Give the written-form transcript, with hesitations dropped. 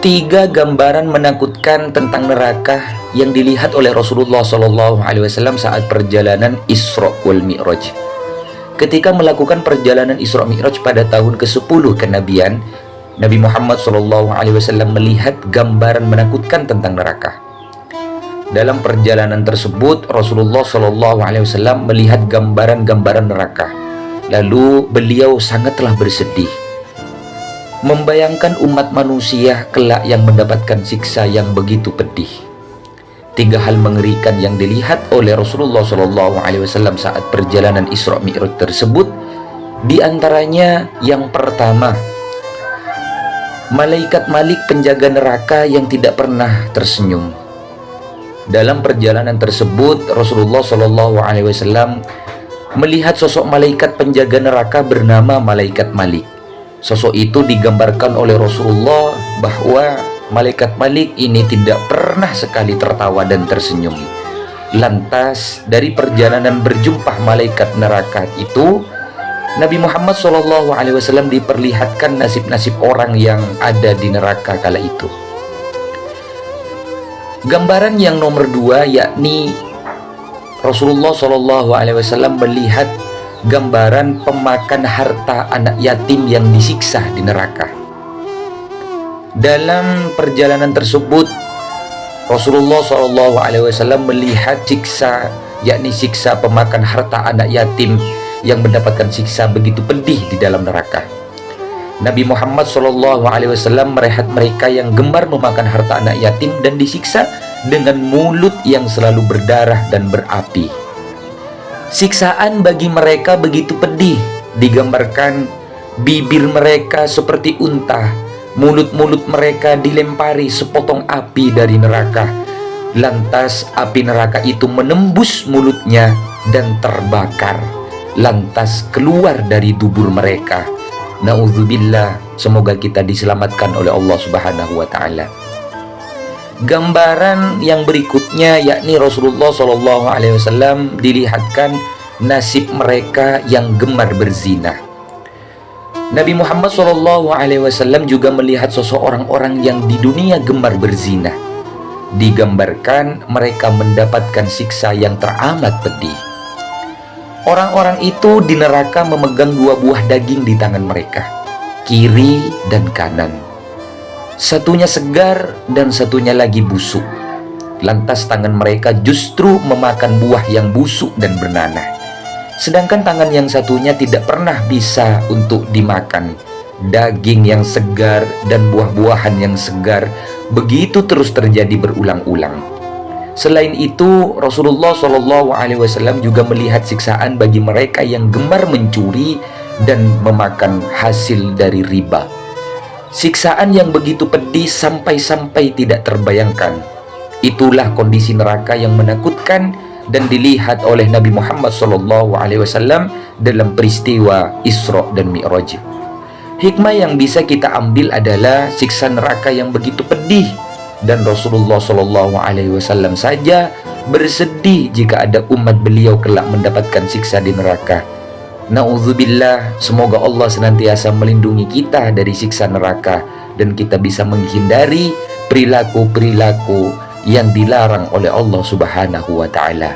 Tiga gambaran menakutkan tentang neraka yang dilihat oleh Rasulullah SAW saat perjalanan Isra wal Mi'raj. Ketika melakukan perjalanan Isra Mi'raj pada tahun ke-10 kenabian, Nabi Muhammad SAW melihat gambaran menakutkan tentang neraka. Dalam perjalanan tersebut, Rasulullah SAW melihat gambaran-gambaran neraka. Lalu beliau sangatlah bersedih, membayangkan umat manusia kelak yang mendapatkan siksa yang begitu pedih. Tiga hal mengerikan yang dilihat oleh Rasulullah SAW saat perjalanan Isra Mi'raj tersebut, di antaranya yang pertama, malaikat Malik penjaga neraka yang tidak pernah tersenyum. Dalam perjalanan tersebut, Rasulullah SAW melihat sosok malaikat penjaga neraka bernama malaikat Malik. Sosok itu digambarkan oleh Rasulullah bahwa malaikat Malik ini tidak pernah sekali tertawa dan tersenyum. Lantas dari perjalanan berjumpa malaikat neraka itu, Nabi Muhammad SAW diperlihatkan nasib-nasib orang yang ada di neraka kala itu. Gambaran yang nomor dua, yakni Rasulullah SAW melihat gambaran pemakan harta anak yatim yang disiksa di neraka. Dalam perjalanan tersebut, Rasulullah SAW melihat siksa, yakni siksa pemakan harta anak yatim yang mendapatkan siksa begitu pedih di dalam neraka. Nabi Muhammad SAW merehat mereka yang gemar memakan harta anak yatim dan disiksa dengan mulut yang selalu berdarah dan berapi. Siksaan bagi mereka begitu pedih, digambarkan bibir mereka seperti unta, mulut-mulut mereka dilempari sepotong api dari neraka. Lantas api neraka itu menembus mulutnya dan terbakar, lantas keluar dari dubur mereka. Na'udzubillah, semoga kita diselamatkan oleh Allah Subhanahu wa Ta'ala. Gambaran yang berikutnya, yakni Rasulullah SAW dilihatkan nasib mereka yang gemar berzina. Nabi Muhammad SAW juga melihat sosok orang-orang yang di dunia gemar berzina. Digambarkan mereka mendapatkan siksa yang teramat pedih. Orang-orang itu di neraka memegang dua buah daging di tangan mereka, kiri dan kanan. Satunya segar dan satunya lagi busuk. Lantas tangan mereka justru memakan buah yang busuk dan bernanah, sedangkan tangan yang satunya tidak pernah bisa untuk dimakan. Daging yang segar dan buah-buahan yang segar begitu terus terjadi berulang-ulang. Selain itu, Rasulullah SAW juga melihat siksaan bagi mereka yang gemar mencuri dan memakan hasil dari riba. Siksaan yang begitu pedih sampai-sampai tidak terbayangkan. Itulah kondisi neraka yang menakutkan dan dilihat oleh Nabi Muhammad SAW dalam peristiwa Isra dan Mi'raj. Hikmah yang bisa kita ambil adalah siksa neraka yang begitu pedih, dan Rasulullah SAW saja bersedih jika ada umat beliau kelak mendapatkan siksa di neraka. Na'udzubillah, semoga Allah senantiasa melindungi kita dari siksa neraka dan kita bisa menghindari perilaku-perilaku yang dilarang oleh Allah Subhanahu wa Ta'ala.